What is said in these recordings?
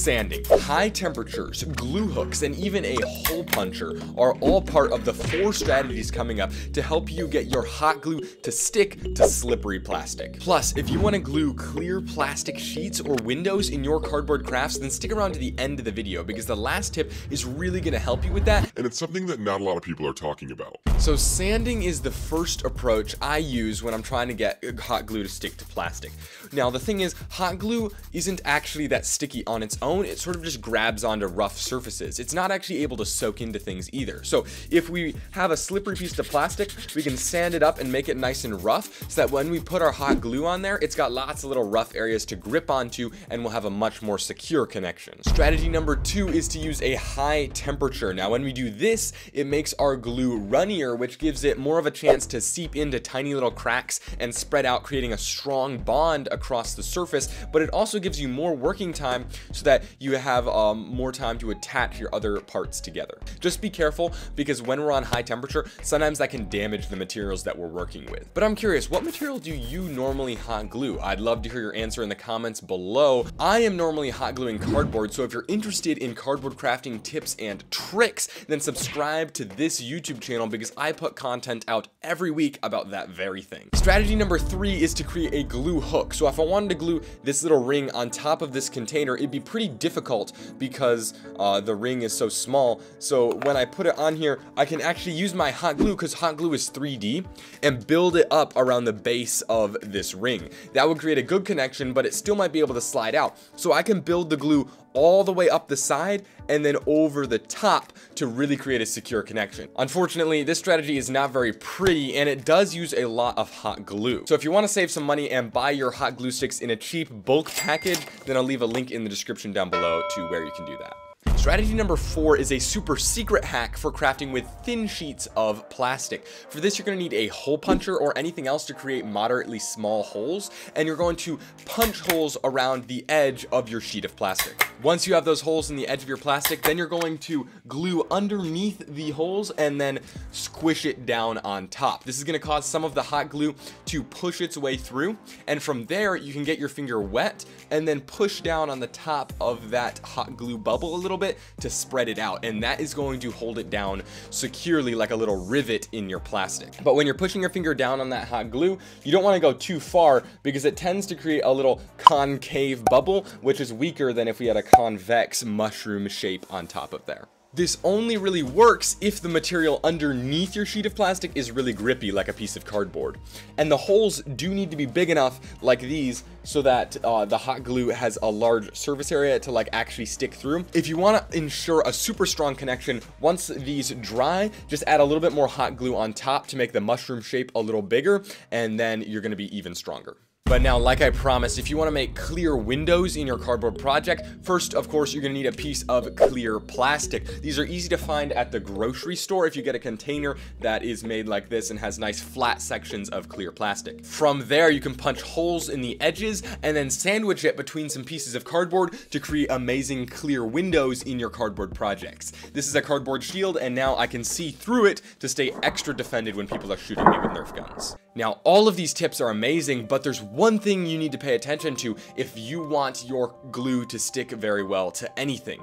Sanding, high temperatures, glue hooks, and even a hole puncher are all part of the 4 strategies coming up to help you get your hot glue to stick to slippery plastic. Plus, if you want to glue clear plastic sheets or windows in your cardboard crafts, then stick around to the end of the video because the last tip is really going to help you with that. And it's something that not a lot of people are talking about. So sanding is the first approach I use when I'm trying to get hot glue to stick to plastic. Now the thing is, hot glue isn't actually that sticky on its own. It sort of just grabs onto rough surfaces. It's not actually able to soak into things either. So if we have a slippery piece of plastic, we can sand it up and make it nice and rough so that when we put our hot glue on there, it's got lots of little rough areas to grip onto and we'll have a much more secure connection. Strategy number 2 is to use a high temperature. Now when we do this, it makes our glue runnier, which gives it more of a chance to seep into tiny little cracks and spread out, creating a strong bond across the surface, but it also gives you more working time so that you have more time to attach your other parts together. Just be careful because when we're on high temperature, sometimes that can damage the materials that we're working with. But I'm curious, what material do you normally hot glue? I'd love to hear your answer in the comments below. I am normally hot gluing cardboard, so if you're interested in cardboard crafting tips and tricks, then subscribe to this YouTube channel because I put content out every week about that very thing. Strategy number 3 is to create a glue hook. So if I wanted to glue this little ring on top of this container, it'd be pretty difficult because the ring is so small. So when I put it on here, I can actually use my hot glue, because hot glue is 3D, and build it up around the base of this ring. That would create a good connection, but it still might be able to slide out. So I can build the glue all the way up the side and then over the top to really create a secure connection. Unfortunately, this strategy is not very pretty and it does use a lot of hot glue. So if you want to save some money and buy your hot glue sticks in a cheap bulk package, then I'll leave a link in the description down below to where you can do that. Strategy number 4 is a super secret hack for crafting with thin sheets of plastic. For this, you're going to need a hole puncher or anything else to create moderately small holes, and you're going to punch holes around the edge of your sheet of plastic. Once you have those holes in the edge of your plastic, then you're going to glue underneath the holes and then squish it down on top. This is going to cause some of the hot glue to push its way through, and from there you can get your finger wet and then push down on the top of that hot glue bubble a little bit to spread it out, and that is going to hold it down securely like a little rivet in your plastic. But when you're pushing your finger down on that hot glue, you don't want to go too far because it tends to create a little concave bubble, which is weaker than if we had a convex mushroom shape on top of there. This only really works if the material underneath your sheet of plastic is really grippy like a piece of cardboard. And the holes do need to be big enough like these so that the hot glue has a large surface area to like actually stick through. If you want to ensure a super strong connection, once these dry, just add a little bit more hot glue on top to make the mushroom shape a little bigger, and then you're going to be even stronger. But now, like I promised, if you want to make clear windows in your cardboard project, first, of course, you're going to need a piece of clear plastic. These are easy to find at the grocery store if you get a container that is made like this and has nice flat sections of clear plastic. From there, you can punch holes in the edges and then sandwich it between some pieces of cardboard to create amazing clear windows in your cardboard projects. This is a cardboard shield, and now I can see through it to stay extra defended when people are shooting me with Nerf guns. Now, all of these tips are amazing, but there's one thing you need to pay attention to if you want your glue to stick very well to anything.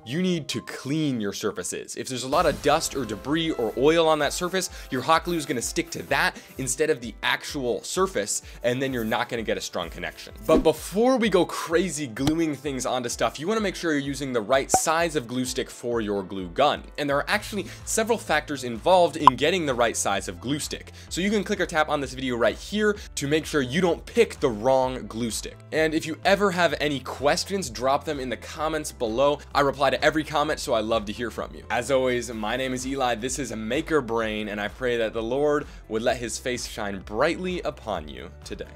You need to clean your surfaces. If there's a lot of dust or debris or oil on that surface, your hot glue is going to stick to that instead of the actual surface, and then you're not going to get a strong connection. But before we go crazy gluing things onto stuff, you want to make sure you're using the right size of glue stick for your glue gun. And there are actually several factors involved in getting the right size of glue stick. So you can click or tap on this video right here to make sure you don't pick the wrong glue stick. And if you ever have any questions, drop them in the comments below. I reply to every comment, so I love to hear from you. As always, my name is Eli, this is Maker Brain, and I pray that the Lord would let his face shine brightly upon you today.